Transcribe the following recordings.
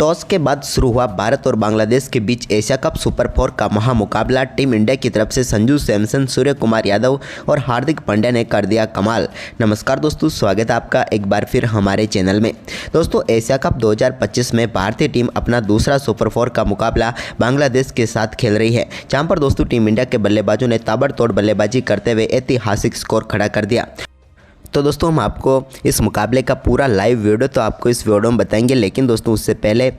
Toss के बाद शुरू हुआ भारत और बांग्लादेश के बीच एशिया कप सुपर 4 का महामुकाबला। टीम इंडिया की तरफ से संजू सैमसन, सूर्य कुमार यादव और हार्दिक पांड्या ने कर दिया कमाल। नमस्कार दोस्तों, स्वागत है आपका एक बार फिर हमारे चैनल में। दोस्तों, एशिया कप 2025 में भारतीय टीम अपना दूसरा सुपर 4 का मुकाबला बांग्लादेश के साथ खेल रही है, जहां पर दोस्तों टीम इंडिया के बल्लेबाजों ने ताबड़तोड़ बल्लेबाजी करते हुए ऐतिहासिक स्कोर खड़ा कर दिया। तो दोस्तों, हम आपको इस मुकाबले का पूरा लाइव वीडियो तो आपको इस वीडियो में बताएंगे, लेकिन दोस्तों उससे पहले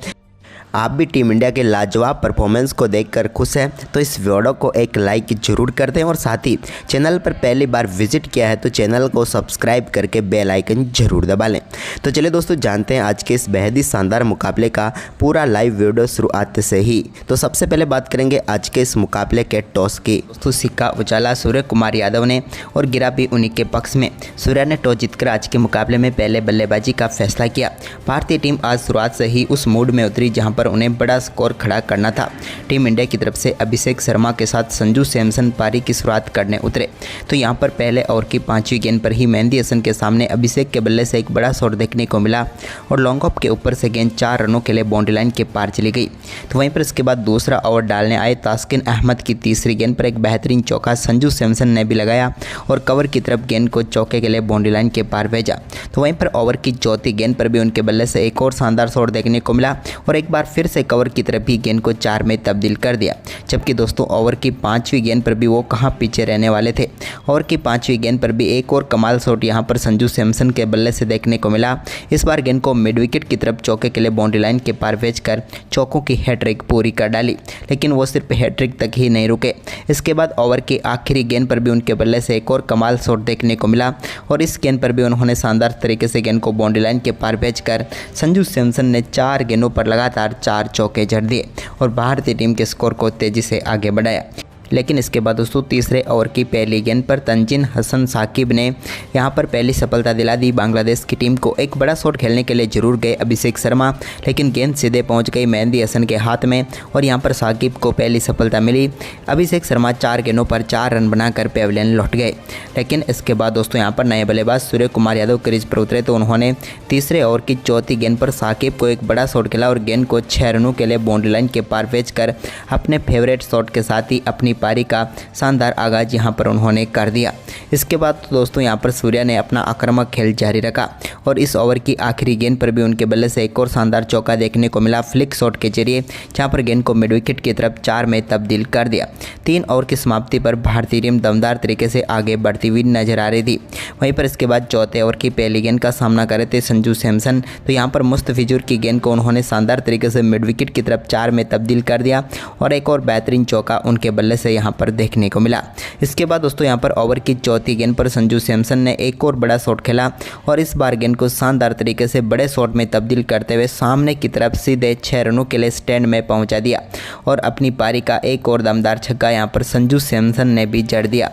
आप भी टीम इंडिया के लाजवाब परफॉर्मेंस को देखकर खुश हैं तो इस वीडियो को एक लाइक जरूर कर दें और साथ ही चैनल पर पहली बार विजिट किया है तो चैनल को सब्सक्राइब करके बेल आइकन जरूर दबा लें। तो चलिए दोस्तों, जानते हैं आज के इस बेहद ही शानदार मुकाबले का पूरा लाइव वीडियो शुरुआत से ही। तो सबसे पहले बात करेंगे आज के इस मुकाबले के टॉस की। दोस्तों, सिक्का उछाला सूर्य कुमार यादव ने और गिरा भी उन्हीं के पक्ष में। सूर्य ने टॉस जीतकर आज के मुकाबले में पहले बल्लेबाजी का फैसला किया। भारतीय टीम आज शुरुआत से ही उस मूड में उतरी जहां पर उन्हें बड़ा स्कोर खड़ा करना था। टीम इंडिया की तरफ से अभिषेक शर्मा के साथ संजू सैमसन पारी की शुरुआत करने उतरे तो यहां पर पहले ओवर की 5वीं गेंद पर ही मेहंदी हसन के सामने अभिषेक के बल्ले से एक बड़ा शॉट देखने को मिला और लॉन्ग ऑफ के ऊपर से गेंद 4 रनों के लिए बाउंड्री लाइन के पार चली गई। तो वहीं पर इसके बाद दूसरा ओवर डालने आए तास्किन अहमद की तीसरी गेंद पर एक बेहतरीन चौका संजू सैमसन ने भी लगाया और कवर की तरफ गेंद को चौके के लिए बाउंड्री लाइन के पार भेजा। तो वहीं पर ओवर की चौथी गेंद पर भी उनके बल्ले से एक और शानदार शॉट देखने को मिला और एक बार फिर से कवर की तरफ ही गेंद को 4 में तब्दील कर दिया। जबकि दोस्तों, ओवर की 5वीं गेंद पर भी वो कहां पीछे रहने वाले थे। ओवर की 5वीं गेंद पर भी एक और कमाल शॉट यहां पर संजू सैमसन के बल्ले से देखने को मिला। इस बार गेंद को मिड विकेट की तरफ चौके के लिए बाउंड्री लाइन के पार भेजकर चौकों की हैट्रिक पूरी कर डाली, लेकिन वो सिर्फ हैट्रिक तक ही नहीं रुके। इसके बाद ओवर की आखिरी गेंद पर भी उनके बल्ले से एक और कमाल शॉट देखने को मिला और इस गेंद पर भी उन्होंने शानदार तरीके से गेंद को बाउंड्री लाइन के पार भेजकर संजू सैमसन ने 4 गेंदों पर लगातार 4 चौके जड़ दिए और भारतीय टीम के स्कोर को तेजी से आगे बढ़ाया। लेकिन इसके बाद दोस्तों तीसरे ओवर की पहली गेंद पर तंजीन हसन साकिब ने यहां पर पहली सफलता दिला दी बांग्लादेश की टीम को। एक बड़ा शॉट खेलने के लिए जरूर गए अभिषेक शर्मा, लेकिन गेंद सीधे पहुंच गई मेहंदी हसन के हाथ में और यहां पर साकिब को पहली सफलता मिली। अभिषेक शर्मा 4 गेंदों पर 4 रन बनाकर पेविलियन लौट गए। लेकिन इसके बाद दोस्तों यहां पर नए बल्लेबाज सूर्य कुमार यादव क्रीज पर उतरे तो उन्होंने तीसरे ओवर की चौथी गेंद पर साकिब को एक बड़ा शॉट खेला और गेंद को 6 रनों के लिए बाउंड्री लाइन के पार भेजकर अपने फेवरेट शॉट के साथ ही अपनी पारी का शानदार आगाज यहां पर उन्होंने कर दिया। इसके बाद तो दोस्तों यहां पर सूर्या ने अपना आक्रामक खेल जारी रखा और इस ओवर की आखिरी गेंद पर भी उनके बल्ले से एक और शानदार चौका देखने को मिला फ्लिक शॉट के जरिए, जहां पर गेंद को मिड विकेट की तरफ 4 में तब्दील कर दिया। 3 ओवर की समाप्ति पर भारतीय टीम दमदार तरीके से आगे बढ़ती हुई नजर आ रही थी। वहीं पर इसके बाद चौथे ओवर की पहली गेंद का सामना कर रहे थे संजू सैमसन, तो यहाँ पर मुस्तफिजुर की गेंद को उन्होंने शानदार तरीके से मिड विकेट की तरफ 4 में तब्दील कर दिया और एक और बेहतरीन चौका उनके बल्ले से यहाँ पर देखने को मिला। इसके बाद दोस्तों यहां पर ओवर की चौथी गेंद पर संजू सैमसन ने एक और बड़ा शॉट खेला और इस बार गेंद को शानदार तरीके से बड़े शॉट में तब्दील करते हुए सामने की तरफ सीधे 6 रनों के लिए स्टैंड में पहुंचा दिया और अपनी पारी का एक और दमदार छक्का यहां पर संजू सैमसन ने भी जड़ दिया।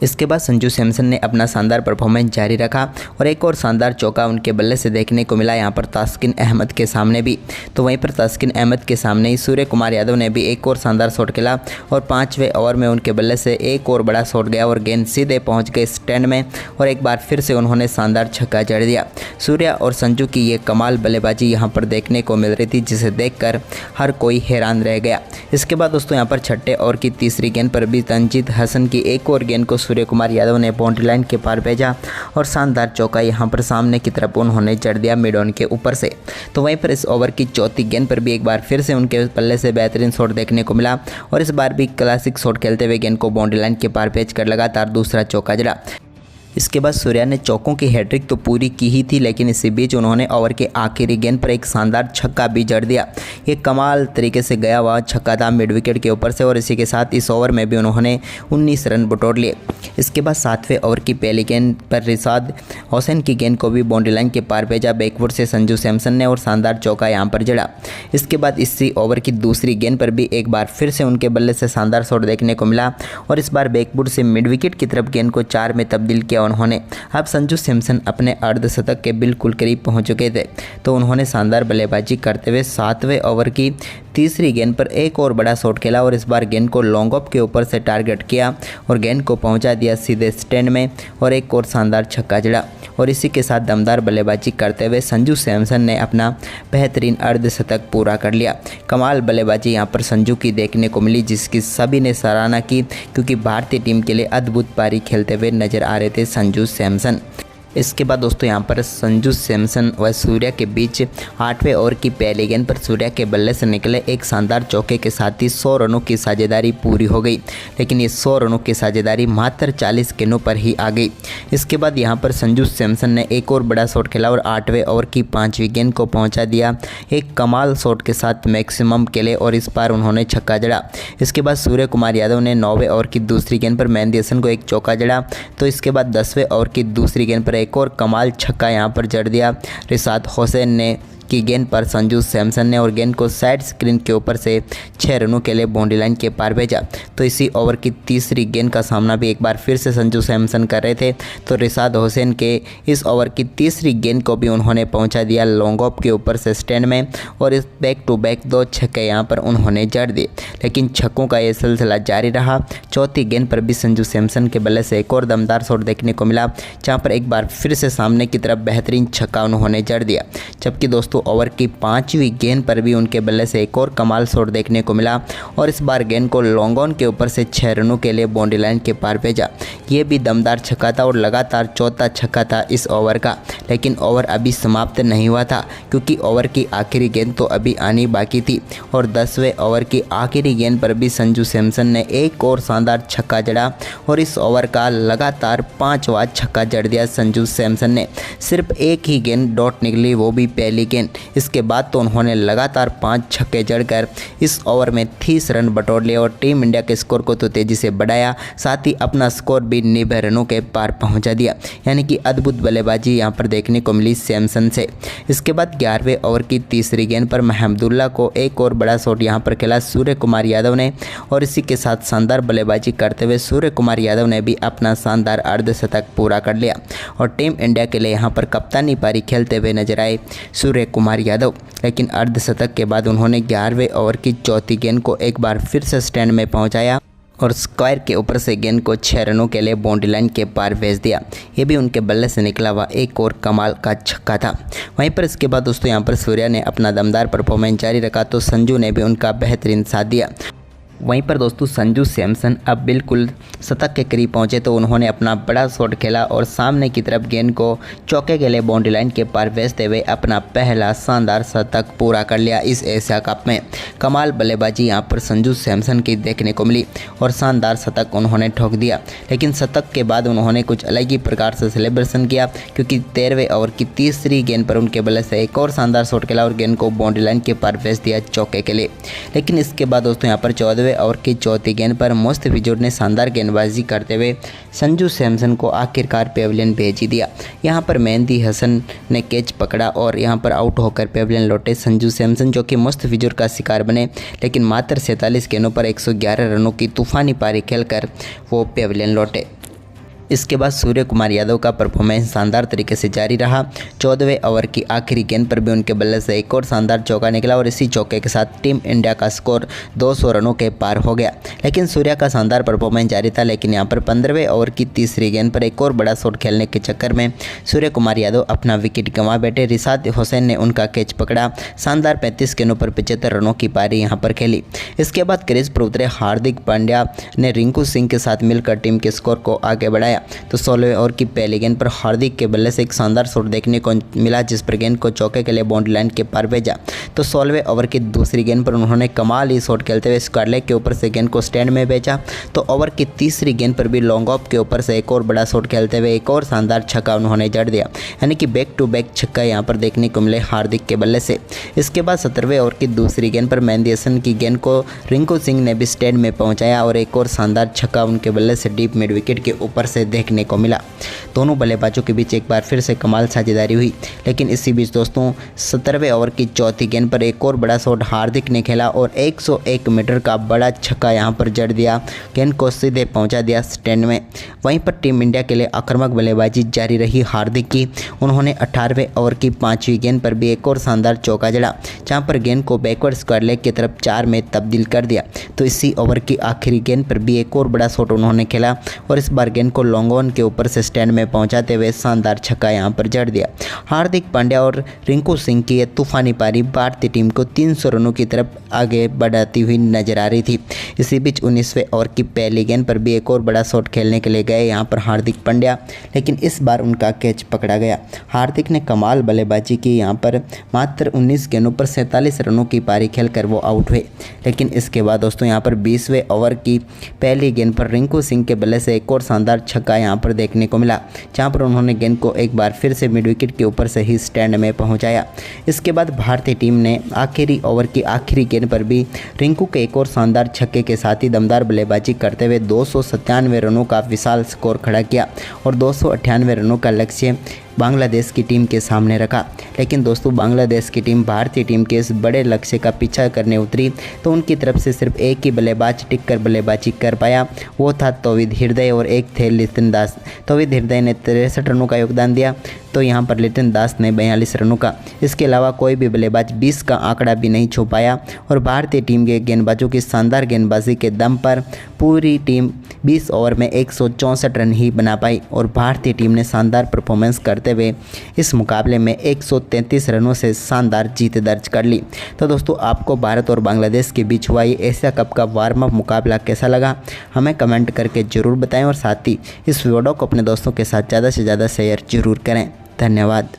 इसके बाद संजू सैमसन ने अपना शानदार परफॉर्मेंस जारी रखा और एक और शानदार चौका उनके बल्ले से देखने को मिला यहाँ पर तास्किन अहमद के सामने भी। तो वहीं पर तास्किन अहमद के सामने ही सूर्य कुमार यादव ने भी एक और शानदार शॉट खेला और 5वें ओवर में उनके बल्ले से एक और बड़ा शॉट गया और गेंद सीधे पहुँच गए स्टैंड में और एक बार फिर से उन्होंने शानदार छक्का जड़ दिया। सूर्या और संजू की ये कमाल बल्लेबाजी यहाँ पर देखने को मिल रही थी, जिसे देखकर हर कोई हैरान रह गया। इसके बाद दोस्तों यहाँ पर छठे ओवर की तीसरी गेंद पर भी तंजीन हसन की एक और गेंद को सूर्य कुमार यादव ने बाउंड्री लाइन के पार भेजा और शानदार चौका यहां पर सामने की तरफ उन्होंने जड़ दिया मिड ऑन के ऊपर से। तो वहीं पर इस ओवर की चौथी गेंद पर भी एक बार फिर से उनके पल्ले से बेहतरीन शॉट देखने को मिला और इस बार भी क्लासिक शॉट खेलते हुए गेंद को बाउंड्री लाइन के पार भेजकर लगातार दूसरा चौका जड़ा। इसके बाद सूर्या ने चौकों की हैट्रिक तो पूरी की ही थी, लेकिन इसी बीच उन्होंने ओवर के आखिरी गेंद पर एक शानदार छक्का भी जड़ दिया। ये कमाल तरीके से गया हुआ छक्का था मिड विकेट के ऊपर से और इसी के साथ इस ओवर में भी उन्होंने 19 रन बटोर लिए। इसके बाद 7वें ओवर की पहली गेंद पर रिशाद हुसैन की गेंद को भी बाउंड्री लाइन के पार भेजा बैकवुड से संजू सैमसन ने और शानदार चौका यहां पर जड़ा। इसके बाद इसी ओवर की दूसरी गेंद पर भी एक बार फिर से उनके बल्ले से शानदार शॉट देखने को मिला और इस बार बैकवुड से मिड विकेट की तरफ गेंद को 4 में तब्दील किया उन्होंने। अब संजू सैमसन अपने अर्धशतक के बिल्कुल करीब पहुंच चुके थे, तो उन्होंने शानदार बल्लेबाजी करते हुए 7वें ओवर की तीसरी गेंद पर एक और बड़ा शॉट खेला और इस बार गेंद को लॉन्ग ऑफ के ऊपर से टारगेट किया और गेंद को पहुंचा दिया सीधे स्टैंड में और एक और शानदार छक्का जड़ा और इसी के साथ दमदार बल्लेबाजी करते हुए संजू सैमसन ने अपना बेहतरीन अर्धशतक पूरा कर लिया। कमाल बल्लेबाजी यहाँ पर संजू की देखने को मिली, जिसकी सभी ने सराहना की, क्योंकि भारतीय टीम के लिए अद्भुत पारी खेलते हुए नजर आ रहे थे संजू सैमसन। इसके बाद दोस्तों यहाँ पर संजू सैमसन व सूर्या के बीच 8वें ओवर की पहली गेंद पर सूर्या के बल्ले से निकले एक शानदार चौके के साथ ही 100 रनों की साझेदारी पूरी हो गई, लेकिन ये 100 रनों की साझेदारी मात्र 40 गेंदों पर ही आ गई। इसके बाद यहाँ पर संजू सैमसन ने एक और बड़ा शॉट खेला और 8वें ओवर की 5वीं गेंद को पहुँचा दिया एक कमाल शॉट के साथ मैक्सिमम के लिए, और इस बार उन्होंने छक्का जड़ा। इसके बाद सूर्य कुमार यादव ने 9वें ओवर की दूसरी गेंद पर मेहंदी हसन को एक चौका जड़ा, तो इसके बाद 10वें ओवर की दूसरी गेंद पर एक और कमाल छक्का यहां पर जड़ दिया रिसात हुसैन ने की गेंद पर संजू सैमसन ने, और गेंद को साइड स्क्रीन के ऊपर से 6 रनों के लिए बाउंड्री लाइन के पार भेजा। तो इसी ओवर की तीसरी गेंद का सामना भी एक बार फिर से संजू सैमसन कर रहे थे, तो रिसात हुसैन के इस ओवर की तीसरी गेंद को भी उन्होंने पहुंचा दिया लॉन्ग ऑफ के ऊपर से स्टैंड में, और इस बैक टू बैक 2 छक्के यहां पर उन्होंने जड़ दिए। लेकिन छक्कों का ये सिलसिला जारी रहा। चौथी गेंद पर भी संजू सैमसन के बल्ले से एक और दमदार शॉट देखने को मिला, जहाँ पर एक बार फिर से सामने की तरफ बेहतरीन छक्का उन्होंने जड़ दिया। जबकि दोस्तों ओवर की 5वीं गेंद पर भी उनके बल्ले से एक और कमाल शॉट देखने को मिला, और इस बार गेंद को लॉन्ग ऑन के ऊपर से 6 रनों के लिए बाउंड्री लाइन के पार भेजा। ये भी दमदार छक्का था और लगातार चौथा छक्का था इस ओवर का। लेकिन ओवर अभी समाप्त नहीं हुआ था, क्योंकि ओवर की आखिरी गेंद तो अभी आनी बाकी थी, और 10वें ओवर की आखिरी गेंद पर भी संजू सैमसन ने एक और शानदार छक्का जड़ा, और इस ओवर का लगातार 5वां छक्का जड़ दिया संजू सैमसन ने। सिर्फ एक ही गेंद डॉट निकली, वो भी पहली गेंद। इसके बाद तो उन्होंने लगातार 5 छक्के जड़कर इस ओवर में 30 रन बटोर लिए और टीम इंडिया के स्कोर को तो तेज़ी से बढ़ाया, साथ ही अपना स्कोर भी 90 रनों के पार पहुंचा दिया। यानी कि अद्भुत बल्लेबाजी यहां पर देखने को मिली सैमसन से। इसके बाद 11वें ओवर की तीसरी गेंद पर महमदुल्ला को एक और बड़ा शॉट यहां पर खेला सूर्य कुमार यादव ने, और इसी के साथ शानदार बल्लेबाजी करते हुए सूर्य कुमार यादव ने भी अपना शानदार अर्धशतक पूरा कर लिया, और टीम इंडिया के लिए यहां पर कप्तानी पारी खेलते हुए नजर आए सूर्य कुमार यादव। लेकिन अर्धशतक के बाद उन्होंने 11वें ओवर की चौथी गेंद को एक बार फिर से स्टैंड में पहुंचाया, और स्क्वायर के ऊपर से गेंद को 6 रनों के लिए बाउंड्री लाइन के पार भेज दिया। ये भी उनके बल्ले से निकला हुआ एक और कमाल का छक्का था। वहीं पर इसके बाद दोस्तों यहाँ पर सूर्या ने अपना दमदार परफॉर्मेंस जारी रखा, तो संजू ने भी उनका बेहतरीन साथ दिया। वहीं पर दोस्तों संजू सैमसन अब बिल्कुल शतक के करीब पहुंचे, तो उन्होंने अपना बड़ा शॉट खेला और सामने की तरफ गेंद को चौके के लिए बाउंड्री लाइन के पार भेजते हुए अपना पहला शानदार शतक पूरा कर लिया इस एशिया कप में। कमाल बल्लेबाजी यहां पर संजू सैमसन की देखने को मिली और शानदार शतक उन्होंने ठोक दिया। लेकिन शतक के बाद उन्होंने कुछ अलग ही प्रकार से सेलिब्रेशन किया, क्योंकि 13वें ओवर की तीसरी गेंद पर उनके बल्ले से एक और शानदार शॉट खेला और गेंद को बाउंड्री लाइन के पार भेज दिया चौके के लिए। लेकिन इसके बाद दोस्तों यहाँ पर 14वें ओवर की चौथी गेंद पर मुस्तफिजुर ने शानदार गेंदबाजी करते हुए संजू सैमसन को आखिरकार पेविलियन भेज ही दिया। यहां पर मेहंदी हसन ने कैच पकड़ा और यहां पर आउट होकर पेविलियन लौटे संजू सैमसन, जो कि मुस्तफिजुर का शिकार बने। लेकिन मात्र 47 गेंदों पर 111 रनों की तूफानी पारी खेलकर वो पेविलियन लौटे। इसके बाद सूर्य कुमार यादव का परफॉर्मेंस शानदार तरीके से जारी रहा। 14वें ओवर की आखिरी गेंद पर भी उनके बल्ले से एक और शानदार चौका निकला और इसी चौके के साथ टीम इंडिया का स्कोर 200 रनों के पार हो गया। लेकिन सूर्या का शानदार परफॉर्मेंस जारी था, लेकिन यहाँ पर 15वें ओवर की तीसरी गेंद पर एक और बड़ा शॉट खेलने के चक्कर में सूर्य कुमार यादव अपना विकेट गंवा बैठे। रिसात हुसैन ने उनका कैच पकड़ा। शानदार 35 गेंदों पर 75 रनों की पारी यहाँ पर खेली। इसके बाद क्रीज पर उतरे हार्दिक पांड्या ने रिंकू सिंह के साथ मिलकर टीम के स्कोर को आगे बढ़ाया। तो 16वें ओवर की पहली गेंद पर हार्दिक के बल्ले से एक शानदार शॉट देखने को मिला, जिस पर गेंद को चौके के लिए बाउंड्री लाइन के पार भेजा। तो 16वें ओवर की दूसरी गेंद पर उन्होंने कमाल ही शॉट खेलते हुए स्क्वायर लेग के ऊपर से गेंद को स्टैंड में भेजा। तो ओवर की तीसरी गेंद पर भी लॉन्ग ऑफ के ऊपर से एक और बड़ा शॉट खेलते हुए एक और शानदार छक्का उन्होंने जड़ दिया, यानी कि बैक टू बैक छक्का यहाँ पर देखने को मिले हार्दिक के बल्ले से। इसके बाद 17वें ओवर की दूसरी गेंद पर मेहंदी हसन की गेंद को रिंकू सिंह ने भी स्टैंड में पहुंचाया और एक और शानदार छक्का उनके बल्ले से डीप मिड विकेट के ऊपर से देखने को मिला। दोनों बल्लेबाजों के बीच एक बार फिर से कमाल साझेदारी हुई। लेकिन इसी बीच दोस्तों 17वें ओवर की चौथी गेंद पर एक और बड़ा शॉट हार्दिक ने खेला और 101 मीटर का बड़ा छक्का यहां पर जड़ दिया, गेंद को सीधे पहुंचा दिया स्टैंड में। वहीं पर टीम इंडिया के लिए आक्रामक बल्लेबाजी जारी रही हार्दिक की। उन्होंने 18वें ओवर की 5वीं गेंद पर भी एक और शानदार चौका जड़ा, जहां पर गेंद को बैकवर्ड स्क्वायर लेग की तरफ 4 में तब्दील कर दिया। तो इसी ओवर की आखिरी गेंद पर भी एक और बड़ा शॉट उन्होंने खेला और इस बार गेंद को लॉन्ग ऑन के ऊपर से स्टैंड में पहुंचाते हुए शानदार छक्का यहां पर जड़ दिया। हार्दिक पांड्या और रिंकू सिंह की ये तूफानी पारी भारतीय टीम को 300 रनों की तरफ आगे बढ़ाती हुई नजर आ रही थी। इसी बीच 19वें ओवर की पहली गेंद पर भी एक और बड़ा शॉट खेलने के लिए गए यहाँ पर हार्दिक पांड्या, लेकिन इस बार उनका कैच पकड़ा गया। हार्दिक ने कमाल बल्लेबाजी की, यहाँ पर मात्र 19 गेंदों पर 47 रनों की पारी खेलकर वो आउट हुए। लेकिन इसके बाद दोस्तों यहाँ पर 20वें ओवर की पहली गेंद पर रिंकू सिंह के बल्ले से एक और शानदार छक्का यहाँ पर देखने को मिला, जहाँ पर उन्होंने गेंद को एक बार फिर से मिड विकेट के ऊपर से ही स्टैंड में पहुँचाया। इसके बाद भारतीय टीम ने आखिरी ओवर की आखिरी गेंद पर भी रिंकू के एक और शानदार छक्के के साथ ही दमदार बल्लेबाजी करते हुए 297 रनों का विशाल स्कोर खड़ा किया और 298 रनों का लक्ष्य बांग्लादेश की टीम के सामने रखा। लेकिन दोस्तों बांग्लादेश की टीम भारतीय टीम के इस बड़े लक्ष्य का पीछा करने उतरी तो उनकी तरफ से सिर्फ एक ही बल्लेबाज टिककर बल्लेबाजी कर पाया, वो था तौहीद हृदय और एक थे लिटन दास। तौहीद हृदय ने 63 रनों का योगदान दिया तो यहाँ पर लिटन दास ने 42 रनों का। इसके अलावा कोई भी बल्लेबाज 20 का आंकड़ा भी नहीं छू पाया और भारतीय टीम के गेंदबाजों की शानदार गेंदबाजी के दम पर पूरी टीम 20 ओवर में 164 रन ही बना पाई और भारतीय टीम ने शानदार परफॉर्मेंस करते हुए इस मुकाबले में 133 रनों से शानदार जीत दर्ज कर ली। तो दोस्तों आपको भारत और बांग्लादेश के बीच हुआ ये एशिया कप का वार्म अप मुकाबला कैसा लगा हमें कमेंट करके ज़रूर बताएं और साथ ही इस वीडियो को अपने दोस्तों के साथ ज़्यादा से ज़्यादा शेयर जरूर करें। धन्यवाद।